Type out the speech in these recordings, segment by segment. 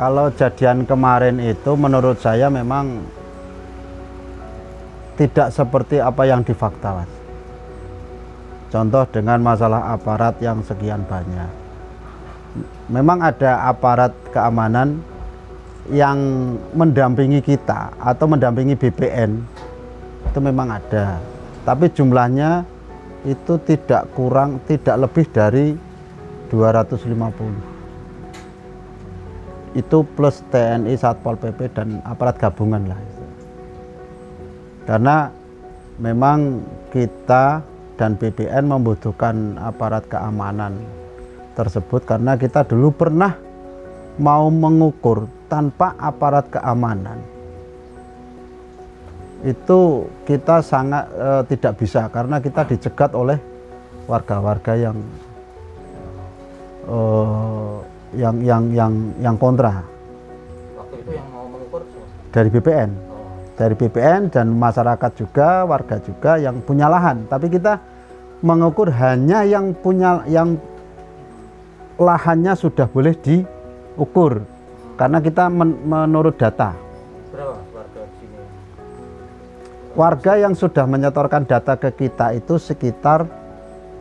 Kalau kejadian kemarin itu menurut saya memang tidak seperti apa yang di fakta, Mas. Contoh dengan masalah aparat yang sekian banyak. Memang ada aparat keamanan yang mendampingi kita atau mendampingi BPN. Itu memang ada. Tapi jumlahnya itu tidak lebih dari 250. Itu plus TNI, Satpol PP dan aparat gabungan lah. Karena memang kita dan BPN membutuhkan aparat keamanan tersebut karena kita dulu pernah mau mengukur tanpa aparat keamanan. Itu kita sangat tidak bisa karena kita dicegat oleh warga-warga yang kontra. Waktu itu yang mau mengukur dari BPN. Dari BPN dan masyarakat juga, warga juga yang punya lahan. Tapi kita mengukur hanya yang lahannya sudah boleh diukur. Karena kita menurut data. Berapa warga di sini? Warga yang sudah menyetorkan data ke kita itu sekitar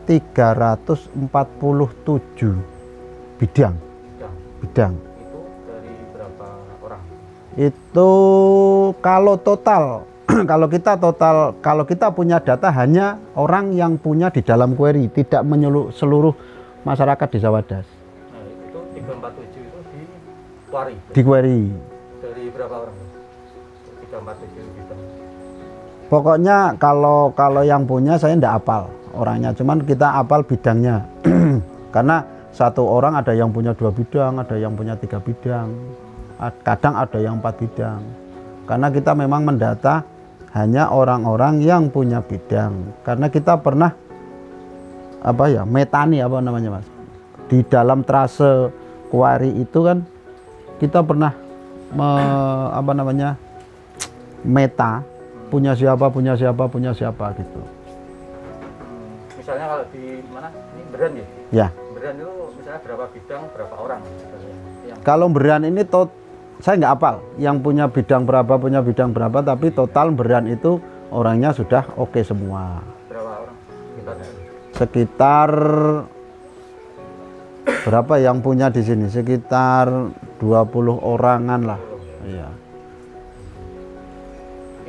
347 bidang. Itu dari berapa orang? Itu kalau total kalau kita punya data hanya orang yang punya di dalam query, tidak menyeluruh seluruh masyarakat Desa Wadas. Nah, itu 347 itu di query. Dari berapa orang? 347 gitu. Pokoknya kalau yang punya saya tidak hafal orangnya, cuman kita hafal bidangnya. Karena satu orang ada yang punya 2 bidang, ada yang punya 3 bidang, kadang ada yang 4 bidang. Karena kita memang mendata hanya orang-orang yang punya bidang. Karena kita pernah metani Mas. Di dalam trase query itu kan kita pernah meta punya siapa gitu. Misalnya kalau di mana? Ini Beran ya? Ya. Beran itu misalnya berapa bidang, berapa orang? Kalau Beran ini saya nggak hafal yang punya bidang berapa, tapi total Beran itu orangnya sudah oke semua. Berapa orang? Sekitar berapa yang punya di sini? Sekitar 20 orangan lah. Iya.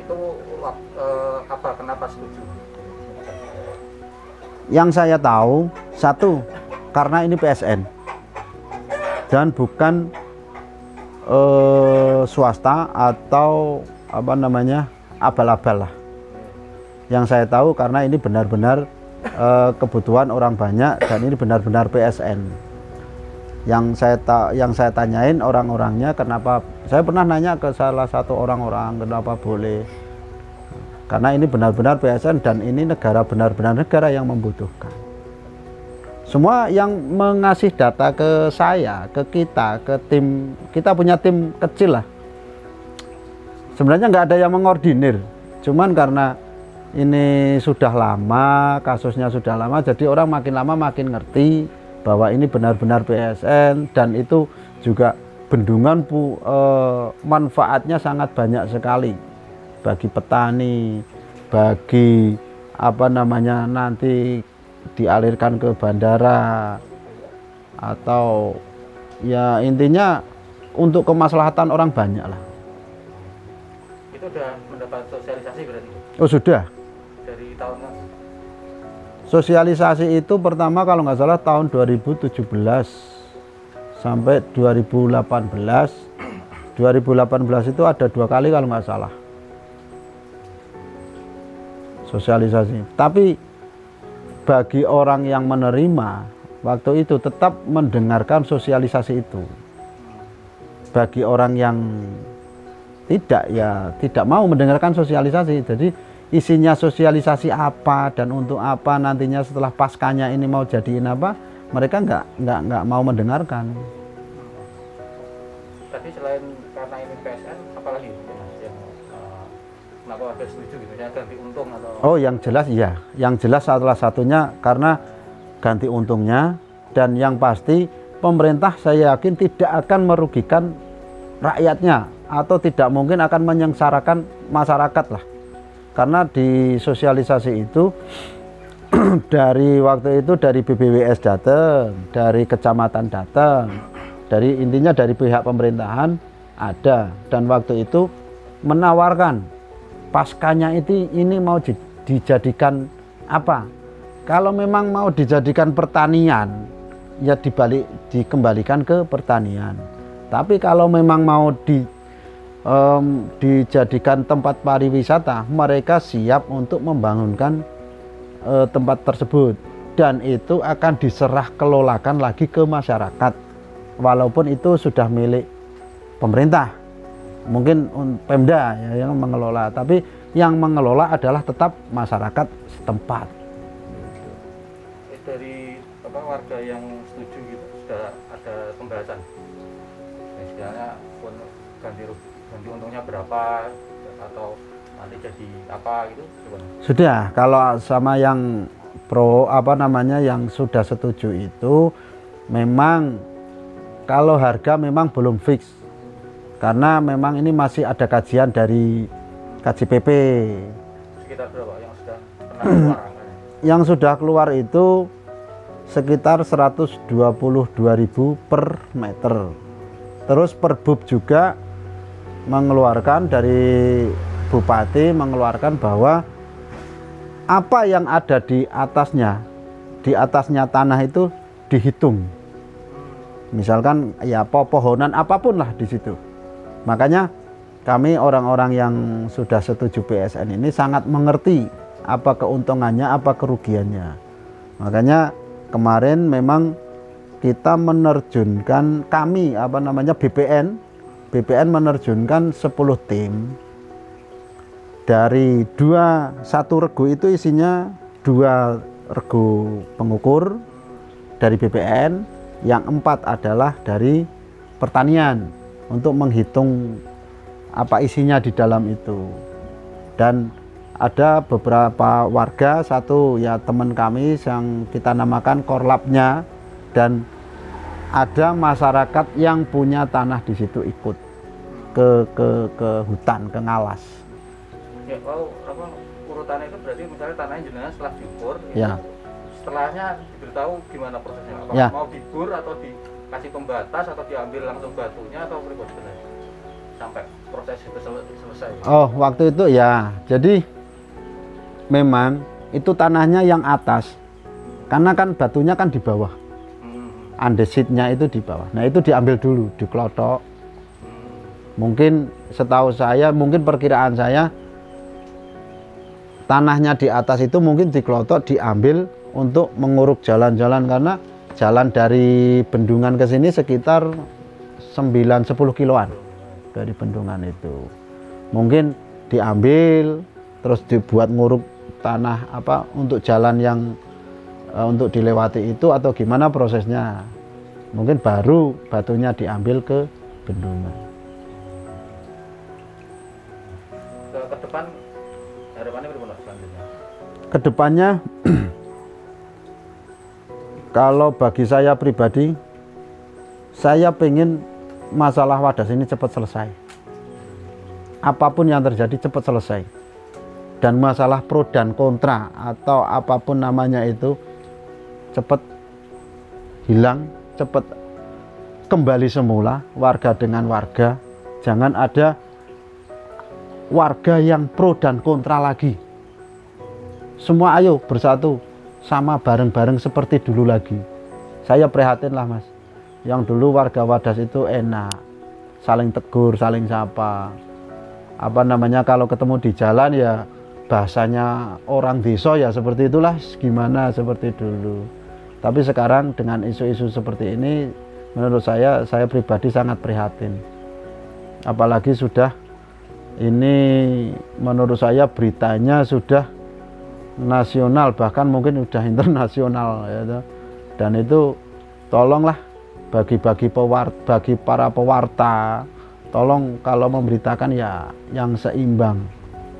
Itu kenapa setuju? Yang saya tahu, satu, karena ini PSN dan bukan swasta atau abal-abal lah. Yang saya tahu karena ini benar-benar kebutuhan orang banyak dan ini benar-benar PSN. Yang saya tanyain orang-orangnya kenapa, saya pernah nanya ke salah satu orang-orang kenapa boleh. Karena ini benar-benar PSN dan ini benar-benar negara yang membutuhkan. Semua yang mengasih data ke saya, ke kita, ke tim, kita punya tim kecil lah. Sebenarnya nggak ada yang mengordinir, cuman karena ini sudah lama, kasusnya sudah lama, jadi orang makin lama makin ngerti bahwa ini benar-benar PSN dan itu juga bendungan manfaatnya sangat banyak sekali bagi petani, bagi nanti dialirkan ke bandara atau ya intinya untuk kemaslahatan orang banyak lah. Itu udah mendapat sosialisasi berarti? Oh sudah. Dari tahun kan? Sosialisasi itu pertama kalau nggak salah tahun 2017 sampai 2018. 2018 itu ada 2 kali kalau nggak salah sosialisasi. Tapi bagi orang yang menerima waktu itu tetap mendengarkan sosialisasi itu. Bagi orang yang tidak mau mendengarkan sosialisasi, jadi isinya sosialisasi apa dan untuk apa nantinya setelah paskanya ini mau jadiin apa, mereka nggak mau mendengarkan. Tapi selain karena ini PSN, apalagi yang kenapa ada setuju gitu ya, ganti untung atau? Oh yang jelas iya, yang jelas salah satunya karena ganti untungnya dan yang pasti pemerintah saya yakin tidak akan merugikan rakyatnya atau tidak mungkin akan menyengsarakan masyarakat lah. Karena di sosialisasi itu dari waktu itu dari BBWS datang, dari kecamatan datang, dari intinya dari pihak pemerintahan ada, dan waktu itu menawarkan paskanya itu ini mau dijadikan apa? Kalau memang mau dijadikan pertanian ya dikembalikan ke pertanian. Tapi kalau memang mau dijadikan tempat pariwisata, mereka siap untuk membangunkan tempat tersebut, dan itu akan diserah kelolakan lagi ke masyarakat, walaupun itu sudah milik pemerintah, mungkin Pemda ya, yang mengelola, tapi yang mengelola adalah tetap masyarakat setempat. Dari warga yang setuju gitu sudah ada pembahasan, istilahnya pun ganti untungnya berapa atau nanti jadi apa gitu? Sudah, kalau sama yang pro yang sudah setuju itu memang kalau harga memang belum fix, karena memang ini masih ada kajian dari KJPP. Sekitar berapa yang sudah pernah keluar angkanya? Yang sudah keluar itu sekitar 122.000 per meter. Terus Perbub juga mengeluarkan, dari Bupati mengeluarkan bahwa apa yang ada di atasnya tanah itu dihitung. Misalkan ya pohonan apapun lah di situ. Makanya kami orang-orang yang sudah setuju PSN ini sangat mengerti apa keuntungannya, apa kerugiannya. Makanya kemarin memang kita menerjunkan BPN menerjunkan 10 tim. Dari satu regu itu isinya 2 regu pengukur dari BPN, yang 4 adalah dari pertanian untuk menghitung apa isinya di dalam itu. Dan ada beberapa warga, satu ya teman kami yang kita namakan korlapnya, dan ada masyarakat yang punya tanah di situ ikut ke hutan, ke ngalas. Ya, urutannya itu berarti misalnya tanahnya jenengan setelah diukur, ya. Setelahnya diberitahu gimana prosesnya? Apakah ya. Mau dibur atau dikasih pembatas atau diambil langsung batunya atau berikut sampai proses itu selesai? Oh, waktu itu ya, jadi memang itu tanahnya yang atas, karena kan batunya kan di bawah, andesitnya itu di bawah. Nah itu diambil dulu, dikelotok. Mungkin setahu saya, mungkin perkiraan saya, tanahnya di atas itu mungkin dikelotok, diambil untuk menguruk jalan-jalan, karena jalan dari Bendungan ke sini sekitar 9-10 kiloan dari Bendungan itu. Mungkin diambil terus dibuat nguruk tanah untuk jalan yang untuk dilewati itu, atau gimana prosesnya. Mungkin baru batunya diambil ke Bendungan. Ke depan harapannya bagaimana selanjutnya? Kedepannya kalau bagi saya pribadi, saya pengen masalah Wadas ini cepat selesai. Apapun yang terjadi cepat selesai. Dan masalah pro dan kontra atau apapun namanya itu cepat hilang, cepat kembali semula, warga dengan warga. Jangan ada warga yang pro dan kontra lagi. Semua ayo bersatu, sama bareng-bareng seperti dulu lagi. Saya prihatin lah Mas, yang dulu warga Wadas itu enak, saling tegur, saling sapa. Kalau ketemu di jalan ya bahasanya orang desa ya seperti itulah, gimana seperti dulu. Tapi sekarang dengan isu-isu seperti ini, menurut saya pribadi sangat prihatin. Apalagi sudah ini, menurut saya beritanya sudah nasional, bahkan mungkin sudah internasional ya. Dan itu tolonglah bagi para pewarta, tolong kalau memberitakan ya yang seimbang.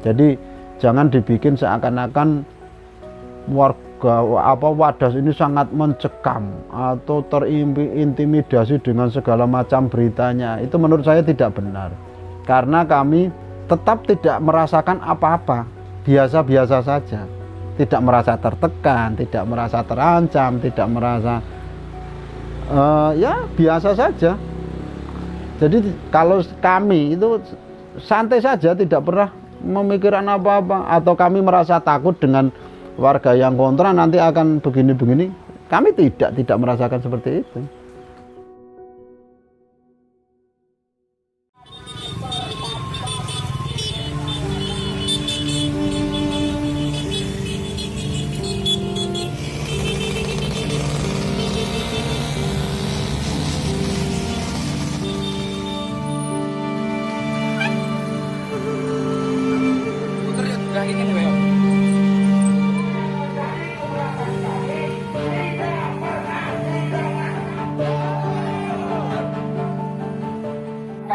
Jadi jangan dibikin seakan-akan Wadas ini sangat mencekam atau terintimidasi dengan segala macam beritanya, itu menurut saya tidak benar. Karena kami tetap tidak merasakan apa-apa, biasa-biasa saja, tidak merasa tertekan, tidak merasa terancam, tidak merasa ya biasa saja. Jadi kalau kami itu santai saja, tidak pernah memikirkan apa-apa, atau kami merasa takut dengan warga yang kontra nanti akan begini-begini. Kami tidak merasakan seperti itu.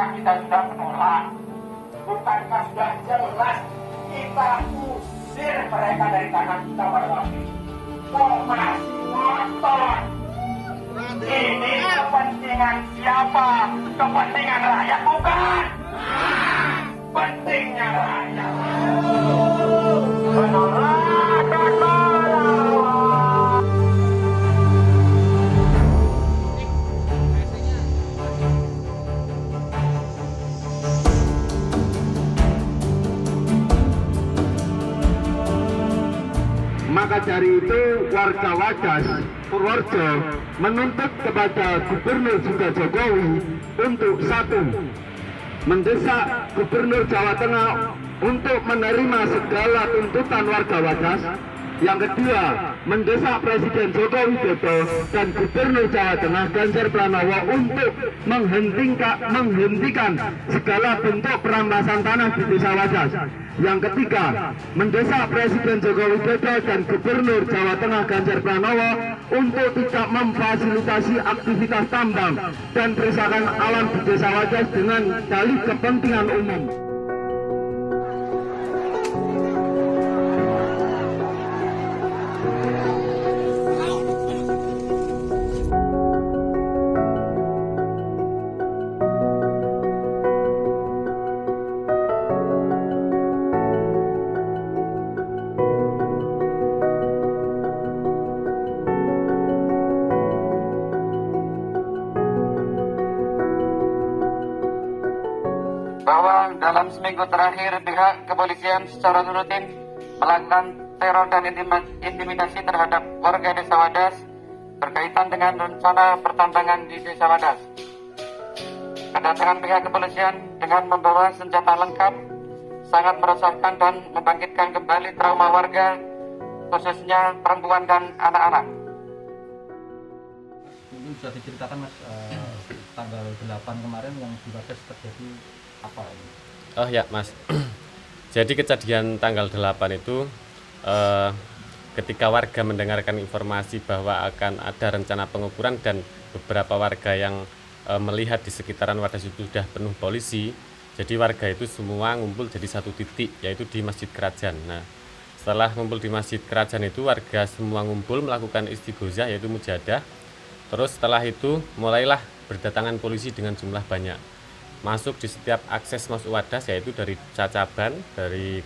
Kita sudah menolak, bukankah sudah jelas kita usir mereka dari tanah kita pada waktu itu? Kok masih ngotot? Ini kepentingan siapa? Kepentingan rakyat bukan? Pentingnya rakyat. Menolak, menolak. Maka dari itu warga Wadas Purworejo menuntut kepada Gubernur juga Jokowi untuk satu, mendesak Gubernur Jawa Tengah untuk menerima segala tuntutan warga Wadas. Yang kedua, mendesak Presiden Joko Widodo dan Gubernur Jawa Tengah Ganjar Pranowo untuk menghentikan segala bentuk perampasan tanah di Desa Wadas. Yang ketiga, mendesak Presiden Joko Widodo dan Gubernur Jawa Tengah Ganjar Pranowo untuk tidak memfasilitasi aktivitas tambang dan perusakan alam di Desa Wadas dengan dalih kepentingan umum. Bahwa dalam seminggu terakhir pihak kepolisian secara rutin melakukan teror dan intimidasi terhadap warga Desa Wadas berkaitan dengan rencana pertambangan di Desa Wadas. Kedatangan pihak kepolisian dengan membawa senjata lengkap sangat meresahkan dan membangkitkan kembali trauma warga, khususnya perempuan dan anak-anak. Mungkin bisa diceritakan Mas, tanggal 8 kemarin yang di Wadas terjadi apa ini? Oh ya Mas, jadi kejadian tanggal 8 itu ketika warga mendengarkan informasi bahwa akan ada rencana pengukuran dan beberapa warga yang melihat di sekitaran Wadas itu sudah penuh polisi, jadi warga itu semua ngumpul jadi satu titik, yaitu di Masjid Kerajaan. Nah, setelah ngumpul di Masjid Kerajaan itu warga semua ngumpul melakukan istighosah, yaitu mujadah. Terus setelah itu mulailah berdatangan polisi dengan jumlah banyak masuk di setiap akses masuk Wadas, yaitu dari Cacaban, dari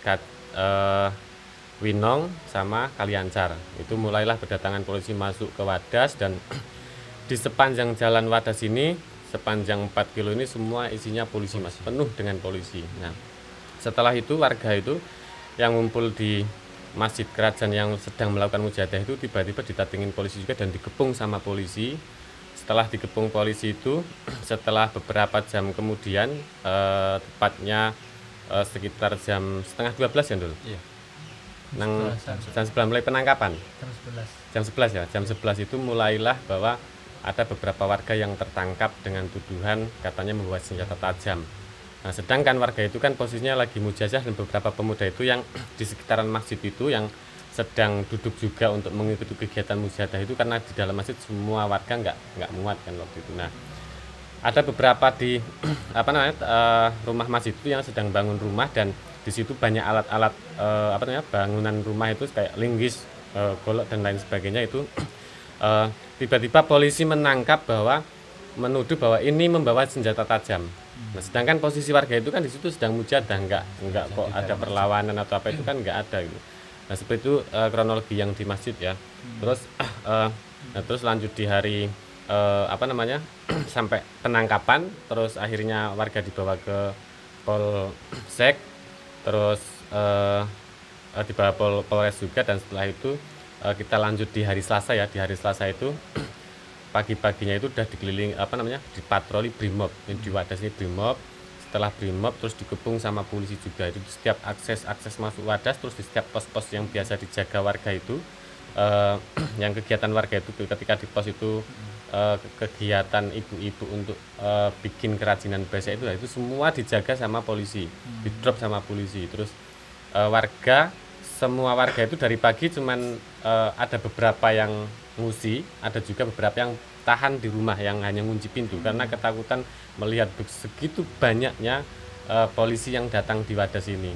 Winong sama Kaliancar. Itu mulailah berdatangan polisi masuk ke Wadas, dan di sepanjang jalan Wadas ini, sepanjang 4 kilo ini semua isinya polisi Mas, penuh dengan polisi. Nah, setelah itu warga itu yang ngumpul di Masjid Kerajaan yang sedang melakukan mujadah itu tiba-tiba ditatengin polisi juga dan dikepung sama polisi. Setelah dikepung polisi itu, setelah beberapa jam kemudian, tepatnya sekitar jam setengah 12 ya dulu. Iya. Jam 11 mulai penangkapan. Jam 11. Jam 11 ya. Jam 11 itu mulailah bahwa ada beberapa warga yang tertangkap dengan tuduhan katanya membawa senjata tajam. Nah, sedangkan warga itu kan posisinya lagi mujazah, dan beberapa pemuda itu yang di sekitaran masjid itu yang sedang duduk juga untuk mengikuti kegiatan mujadah itu, karena di dalam masjid semua warga nggak muat kan waktu itu. Nah, ada beberapa di rumah masjid itu yang sedang bangun rumah, dan di situ banyak alat-alat bangunan rumah itu kayak linggis, golok dan lain sebagainya itu tiba-tiba polisi menangkap bahwa menuduh bahwa ini membawa senjata tajam. Nah, sedangkan posisi warga itu kan di situ sedang mujadah, enggak kok ada perlawanan atau apa itu kan enggak ada gitu. Nah, seperti itu kronologi yang di masjid ya. Terus terus lanjut di hari sampai penangkapan, terus akhirnya warga dibawa ke Polsek, terus dibawa Polres juga, dan setelah itu kita lanjut di hari Selasa ya. Di hari Selasa itu pagi-paginya itu udah dikeliling dipatroli Brimob. Di Wadas ini Brimob. Setelah Brimob terus dikepung sama polisi juga. Itu di setiap akses masuk Wadas, terus di setiap pos-pos yang biasa dijaga warga itu yang kegiatan warga itu ketika di pos itu kegiatan ibu-ibu untuk bikin kerajinan besek itu semua dijaga sama polisi, di drop sama polisi. Terus semua warga itu dari pagi cuman ada beberapa yang ngungsi, ada juga beberapa yang tahan di rumah yang hanya ngunci pintu karena ketakutan melihat segitu banyaknya polisi yang datang di Wadas ini.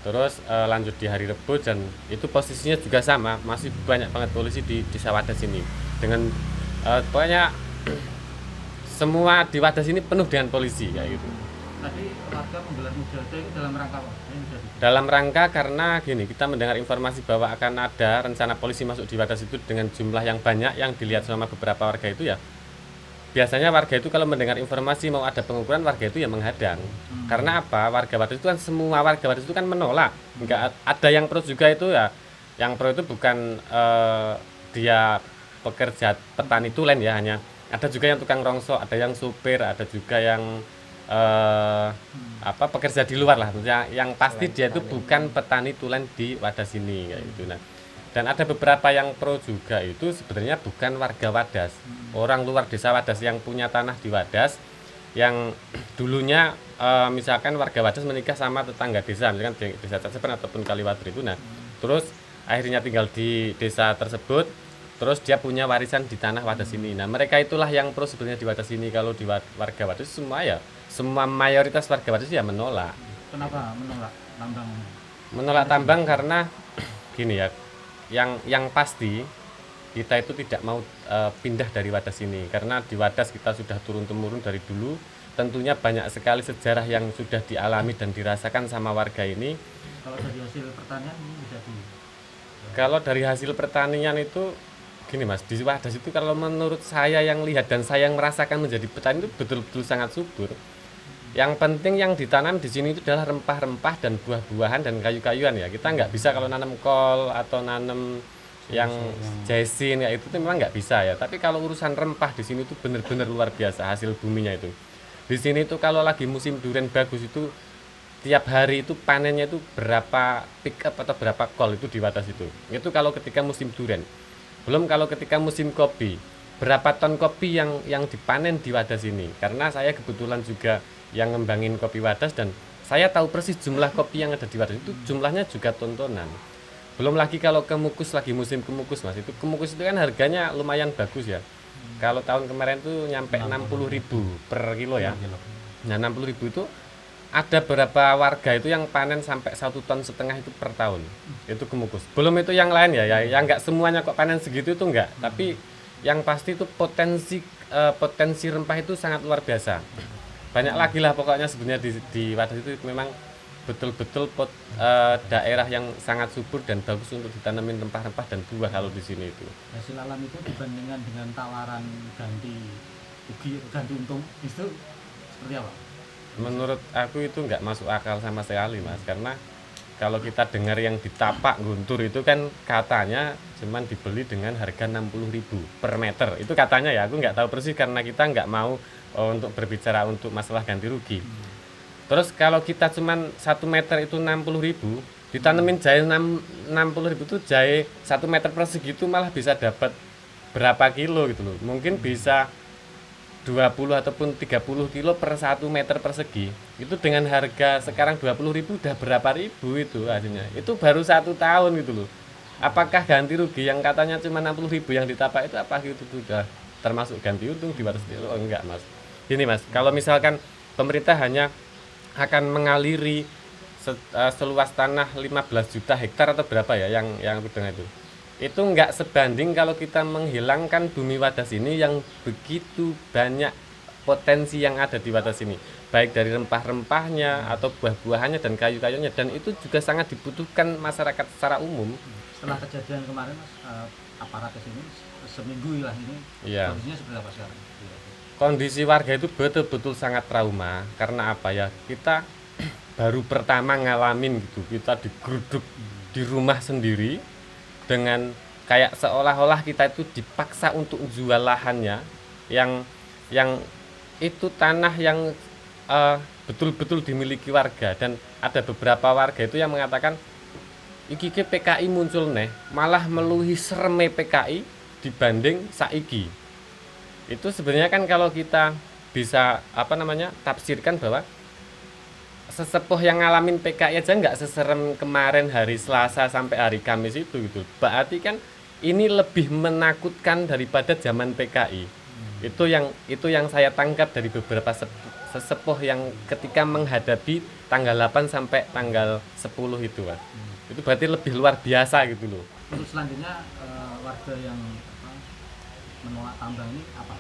Terus lanjut di hari Rebo, dan itu posisinya juga sama, masih banyak banget polisi di desa Wadas ini dengan pokoknya semua di Wadas ini penuh dengan polisi kayak gitu. Tadi warga menggelar mujahadah itu dalam rangka apa? Dalam rangka karena gini, kita mendengar informasi bahwa akan ada rencana polisi masuk di Wadas itu dengan jumlah yang banyak yang dilihat sama beberapa warga itu ya. Biasanya warga itu kalau mendengar informasi mau ada pengukuran, warga itu ya menghadang. Karena apa? Warga Wadas itu kan, semua warga Wadas itu kan menolak. Enggak ada yang pro juga itu ya. Yang pro itu bukan dia pekerja petani tulen ya, hanya ada juga yang tukang rongsok, ada yang supir, ada juga yang pekerja di luar lah. Yang pasti dia itu bukan petani tulen di Wadas ini kayak gitu. Nah, dan ada beberapa yang pro juga itu sebenarnya bukan warga Wadas, orang luar desa Wadas yang punya tanah di Wadas, yang dulunya misalkan warga Wadas menikah sama tetangga desa, misalkan di desa Cacepen ataupun Kaliwatri itu. Nah, terus akhirnya tinggal di desa tersebut, terus dia punya warisan di tanah Wadas ini. Nah, mereka itulah yang pro sebenarnya di Wadas ini. Kalau di warga Wadas semua mayoritas warga Wadas ya menolak. Kenapa menolak tambang? Menolak tambang karena gini ya, yang pasti kita itu tidak mau pindah dari Wadas ini, karena di Wadas kita sudah turun-temurun dari dulu. Tentunya banyak sekali sejarah yang sudah dialami dan dirasakan sama warga ini. Kalau dari hasil pertanian ini bisa Kalau dari hasil pertanian itu gini Mas, di Wadas itu kalau menurut saya yang lihat dan saya yang merasakan menjadi petani itu betul-betul sangat subur. Yang penting yang ditanam di sini itu adalah rempah-rempah dan buah-buahan dan kayu-kayuan ya. Kita nggak bisa kalau nanam kol atau nanam yang jaisin ya, itu memang nggak bisa ya. Tapi kalau urusan rempah di sini itu benar-benar luar biasa hasil buminya itu. Di sini itu kalau lagi musim durian bagus itu tiap hari itu panennya itu berapa pick up atau berapa kol itu di Wadas itu. Itu kalau ketika musim durian. Belum kalau ketika musim kopi, berapa ton kopi yang dipanen di Wadas ini. Karena saya kebetulan juga yang ngembangin kopi Wadas, dan saya tahu persis jumlah kopi yang ada di Wadas itu jumlahnya juga tontonan. Belum lagi kalau kemukus, lagi musim kemukus Mas, itu kemukus itu kan harganya lumayan bagus ya. Kalau tahun kemarin tuh nyampe 60.000 per kilo ya. Nah, 60.000 itu ada beberapa warga itu yang panen sampai 1,5 ton itu per tahun. Itu kemukus. Belum itu yang lain ya, yang enggak semuanya kok panen segitu itu enggak. Tapi yang pasti itu potensi rempah itu sangat luar biasa. Banyak lagi lah pokoknya sebenarnya di Wadas itu memang betul-betul daerah yang sangat subur dan bagus untuk ditanamin rempah-rempah dan buah kalau di sini itu. Hasil alam itu dibandingkan dengan tawaran ganti rugi, ganti untung itu seperti apa? Menurut aku itu nggak masuk akal sama sekali Mas, karena kalau kita dengar yang di Tapak Guntur itu kan katanya cuman dibeli dengan harga 60.000 per meter. Itu katanya ya, aku nggak tahu persis karena kita nggak mau untuk berbicara untuk masalah ganti rugi. Terus kalau kita cuman 1 meter itu 60.000, ditanemin jahe 60.000 itu jahe 1 meter persegi itu malah bisa dapat berapa kilo gitu loh. Mungkin bisa 20 ataupun 30 kilo per 1 meter persegi. Itu dengan harga sekarang 20.000 udah berapa ribu itu hasilnya. Itu baru 1 tahun gitu loh. Apakah ganti rugi yang katanya cuma 60.000 yang ditapak itu apa itu sudah termasuk ganti untung di Wadas? Oh enggak Mas. Gini Mas, kalau misalkan pemerintah hanya akan mengaliri seluas tanah 15 juta hektar atau berapa ya yang aku dengar itu. itu nggak sebanding kalau kita menghilangkan bumi Wadas ini yang begitu banyak potensi yang ada di Wadas ini, baik dari rempah-rempahnya atau buah-buahannya dan kayu-kayunya, dan itu juga sangat dibutuhkan masyarakat secara umum. Setelah kejadian kemarin Mas, aparat ke sini seminggu lah ini, Iya. kondisinya seperti apa sekarang? Kondisi warga itu betul-betul sangat trauma. Karena apa ya, kita baru pertama ngalamin gitu, kita digeruduk di rumah sendiri dengan kayak seolah-olah kita itu dipaksa untuk jual lahannya yang itu tanah yang betul-betul dimiliki warga. Dan ada beberapa warga itu yang mengatakan iki ke PKI muncul nih, malah meluhi sereme PKI dibanding saiki. Itu sebenarnya kan kalau kita bisa tafsirkan bahwa sesepuh yang ngalamin PKI aja nggak seserem kemarin hari Selasa sampai hari Kamis itu gitu. Berarti kan ini lebih menakutkan daripada zaman PKI. Itu yang saya tangkap dari beberapa sesepuh yang ketika menghadapi tanggal 8 sampai tanggal 10 itu, Pak. Itu berarti lebih luar biasa gitu loh. Untuk selanjutnya warga yang menolak tambang ini apa?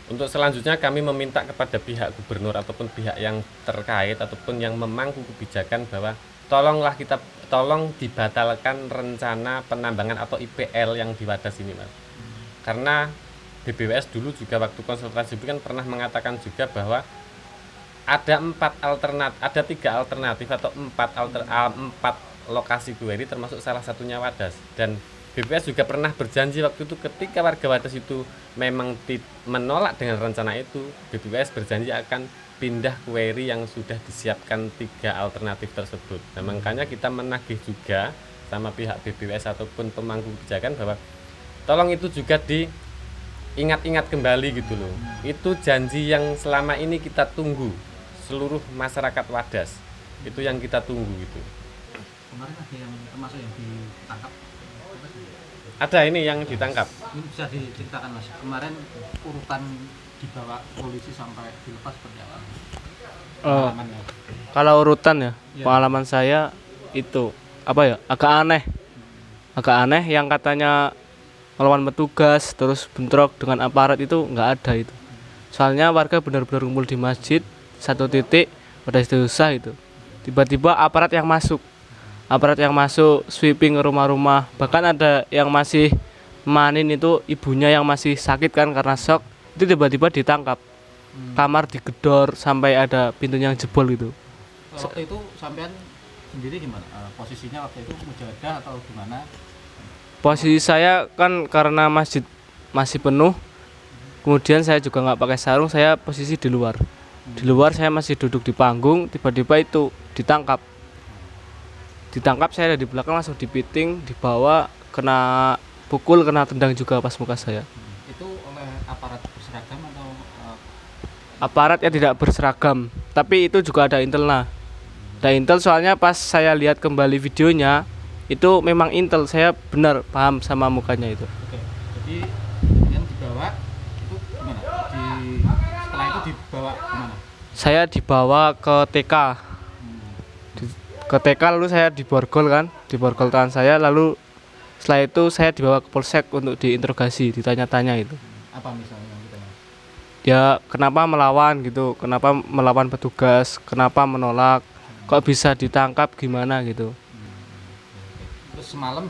Untuk selanjutnya kami meminta kepada pihak gubernur ataupun pihak yang terkait ataupun yang memangku kebijakan bahwa tolong dibatalkan rencana penambangan atau IPL yang di Wadas ini, Mas. Karena BBWS dulu juga waktu konsultasi kan pernah mengatakan juga bahwa ada 3 alternatif atau 4 lokasi query termasuk salah satunya Wadas. Dan BPS juga pernah berjanji waktu itu ketika warga Wadas itu memang menolak dengan rencana itu, BPS berjanji akan pindah query yang sudah disiapkan 3 alternatif tersebut. Nah, makanya kita menagih juga sama pihak BPS ataupun pemangku kebijakan bahwa tolong itu juga diingat-ingat kembali gitu loh. Itu janji yang selama ini kita tunggu, seluruh masyarakat Wadas. Itu yang kita tunggu gitu. Kemarin ada yang termasuk yang ditangkap. Ada ini yang ditangkap. Ini bisa diceritakan Mas, kemarin urutan dibawa polisi sampai dilepas seperti apa? Pengalamannya. Kalau urutan ya, Ya. pengalaman saya itu agak aneh yang katanya melawan petugas terus bentrok dengan aparat itu nggak ada itu. Soalnya warga benar-benar kumpul di masjid satu titik pada susah itu. Tiba-tiba aparat yang masuk sweeping ke rumah-rumah, bahkan ada yang masih manin itu ibunya yang masih sakit kan karena shock, itu tiba-tiba ditangkap. Kamar digedor sampai ada pintunya yang jebol gitu. Waktu itu sampean sendiri gimana? Posisinya waktu itu mujahadah atau gimana? Posisi saya kan karena masjid masih penuh, kemudian saya juga nggak pakai sarung, saya posisi di luar. Di luar saya masih duduk di panggung, tiba-tiba itu ditangkap, saya ada di belakang, langsung dipiting, dibawa, kena pukul, kena tendang juga pas muka saya. Itu oleh aparat berseragam atau Aparat yang tidak berseragam, tapi itu juga ada intelnya. Ada intel soalnya pas saya lihat kembali videonya, itu memang intel, saya benar paham sama mukanya itu. oke. Jadi yang dibawa itu gimana? Setelah itu dibawa kemana? Saya dibawa ke TK. Ke TK lalu saya diborgol tangan saya, lalu setelah itu saya dibawa ke Polsek untuk diinterogasi, ditanya-tanya itu. Apa misalnya yang ditanya? Dia kenapa melawan gitu, kenapa melawan petugas, kenapa menolak, kok bisa ditangkap gimana gitu. Terus semalam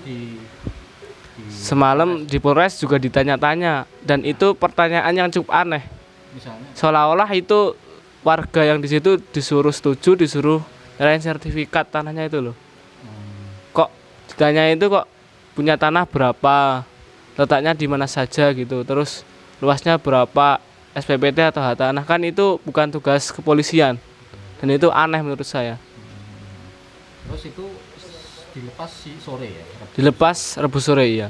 Semalam di Polres juga ditanya-tanya, dan itu pertanyaan yang cukup aneh. misalnya Seolah-olah itu warga yang di situ disuruh setuju, disuruh nyerahin sertifikat tanahnya itu loh. Kok ditanya itu kok punya tanah berapa, letaknya di mana saja gitu, terus luasnya berapa, SPPT atau hak tanah, kan itu bukan tugas kepolisian, dan itu aneh menurut saya. terus itu dilepas sore ya? Dilepas Rabu sore ya.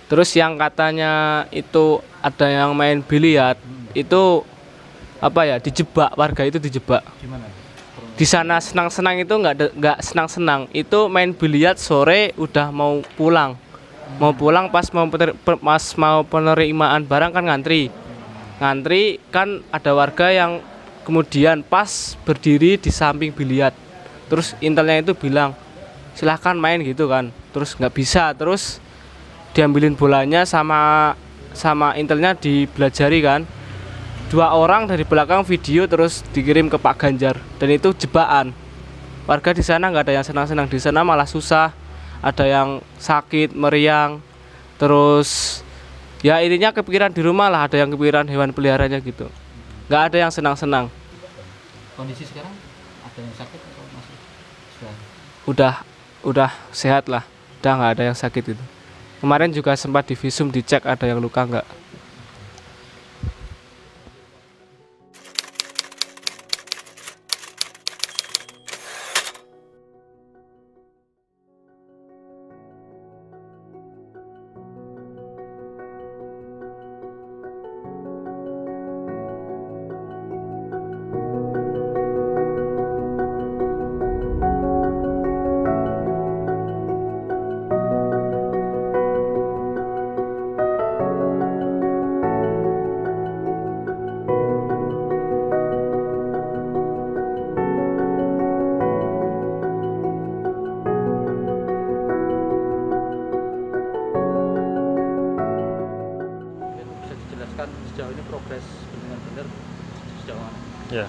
Terus yang katanya itu ada yang main biliar, itu dijebak, warga itu dijebak. Gimana? Di sana senang-senang itu nggak senang-senang, itu main biliar sore udah mau pulang pas mau penerimaan barang kan ngantri kan, ada warga yang kemudian pas berdiri di samping biliar, terus intelnya itu bilang silahkan main gitu kan, terus nggak bisa, terus diambilin bolanya sama intelnya dibelajari kan. 2 orang dari belakang video terus dikirim ke Pak Ganjar, dan itu jebakan. Warga di sana nggak ada yang senang-senang, di sana malah susah, ada yang sakit meriang, terus ya intinya kepikiran di rumah lah, ada yang kepikiran hewan peliharanya gitu, nggak ada yang senang-senang. Kondisi sekarang ada yang sakit atau masih sudah? Udah sehat lah, udah nggak ada yang sakit itu. Kemarin juga sempat divisum, dicek ada yang luka nggak. Bisa dijelaskan sejauh ini progres bendungan bener sejauh mana? Ya,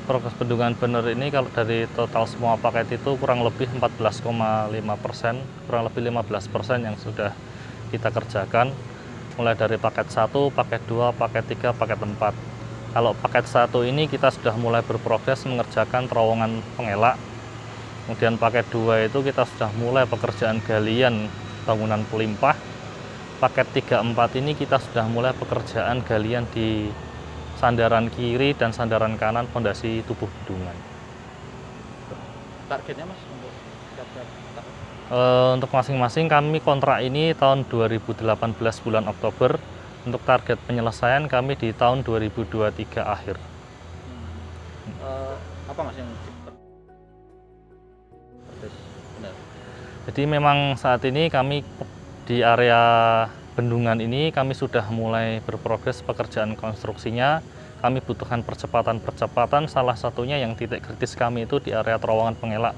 progres bendungan bener ini kalau dari total semua paket itu kurang lebih 14,5%, kurang lebih 15% yang sudah kita kerjakan, mulai dari paket 1, paket 2, paket 3, paket 4. Kalau paket 1 ini kita sudah mulai berprogres mengerjakan terowongan pengelak. Kemudian paket 2 itu kita sudah mulai pekerjaan galian bangunan pelimpah. Paket 3, 4 ini kita sudah mulai pekerjaan galian di sandaran kiri dan sandaran kanan fondasi tubuh bendungan. Targetnya Mas untuk tiap-tiap tahun? Untuk masing-masing kami kontrak ini tahun 2018 bulan Oktober. Untuk target penyelesaian kami di tahun 2023 akhir. Apa Mas yang benar? Jadi memang saat ini kami di area bendungan ini kami sudah mulai berprogres pekerjaan konstruksinya. Kami butuhkan percepatan, salah satunya yang titik kritis kami itu di area terowongan pengelak.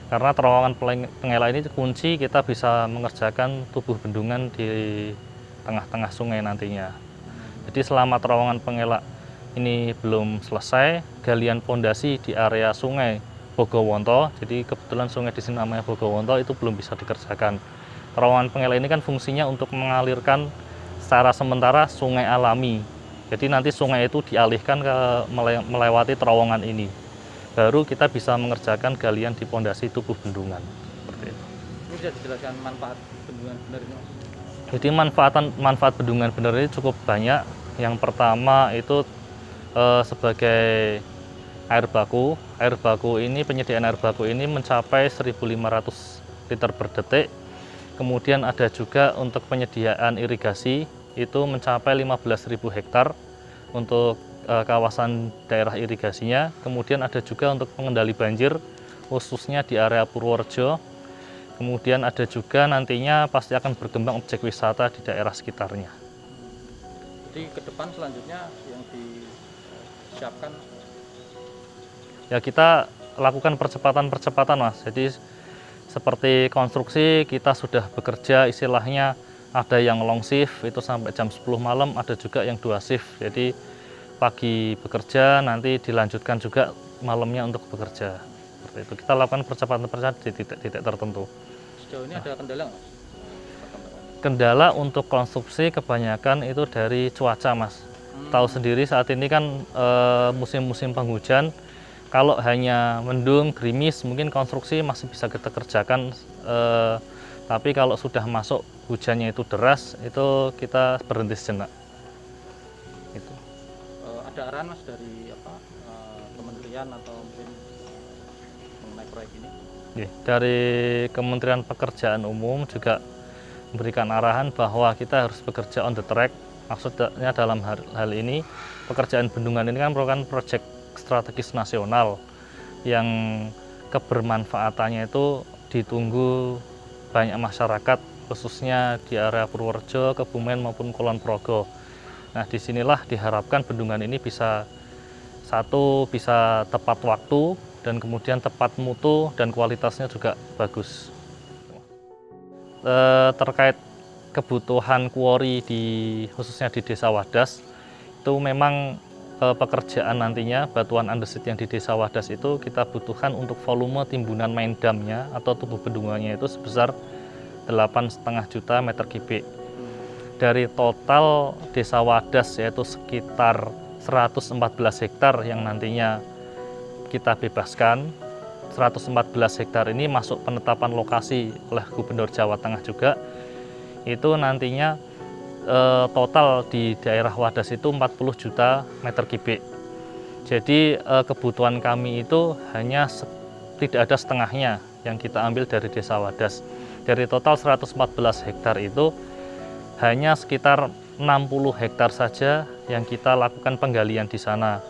Karena terowongan pengelak ini kunci kita bisa mengerjakan tubuh bendungan di tengah-tengah sungai nantinya. Jadi selama terowongan pengelak ini belum selesai, galian pondasi di area sungai Bogowonto, jadi kebetulan sungai di sini namanya Bogowonto, itu belum bisa dikerjakan. Terowongan pengelak ini kan fungsinya untuk mengalirkan secara sementara sungai alami. Jadi nanti sungai itu dialihkan ke melewati terowongan ini. Baru kita bisa mengerjakan galian di pondasi tubuh bendungan. Seperti itu. Ini bisa dijelaskan manfaat bendungan bener ini Mas? Jadi manfaat bendungan bener ini cukup banyak. Yang pertama itu sebagai air baku. Air baku ini, penyediaan air baku ini mencapai 1.500 liter per detik. Kemudian ada juga untuk penyediaan irigasi itu mencapai 15.000 hektar untuk kawasan daerah irigasinya. Kemudian ada juga untuk pengendali banjir khususnya di area Purworejo. Kemudian ada juga nantinya pasti akan berkembang objek wisata di daerah sekitarnya. Jadi ke depan selanjutnya yang disiapkan? Ya kita lakukan percepatan Mas. Jadi seperti konstruksi kita sudah bekerja istilahnya ada yang long shift itu sampai jam 10 malam, ada juga yang 2 shift. Jadi pagi bekerja nanti dilanjutkan juga malamnya untuk bekerja. Seperti itu. Kita lakukan percepatan di titik-titik tertentu. Sejauh ini ada kendala nggak Mas? Kendala untuk konstruksi kebanyakan itu dari cuaca Mas. Tahu sendiri saat ini kan musim-musim penghujan. Kalau hanya mendung, gerimis, mungkin konstruksi masih bisa kita kerjakan. Tapi kalau sudah masuk hujannya itu deras, itu kita berhenti sejenak. Itu. Ada arahan Mas dari kementerian atau mungkin mengenai proyek ini? Dari Kementerian Pekerjaan Umum juga memberikan arahan bahwa kita harus bekerja on the track. Maksudnya dalam hal ini, pekerjaan bendungan ini kan merupakan proyek strategis nasional yang kebermanfaatannya itu ditunggu banyak masyarakat, khususnya di area Purworejo, Kebumen maupun Kulon Progo. Nah, disinilah diharapkan bendungan ini bisa tepat waktu, dan kemudian tepat mutu dan kualitasnya juga bagus. Terkait kebutuhan kuori khususnya di Desa Wadas, itu memang pekerjaan nantinya batuan andesit yang di Desa Wadas itu kita butuhkan untuk volume timbunan main damnya atau tubuh bendungannya itu sebesar 8,5 juta meter kubik. Dari total Desa Wadas yaitu sekitar 114 hektar yang nantinya kita bebaskan. 114 hektar ini masuk penetapan lokasi oleh Gubernur Jawa Tengah juga. Itu nantinya total di daerah Wadas itu 40 juta meter kubik. Jadi kebutuhan kami itu hanya tidak ada setengahnya yang kita ambil dari Desa Wadas. Dari total 114 hektar itu hanya sekitar 60 hektar saja yang kita lakukan penggalian di sana.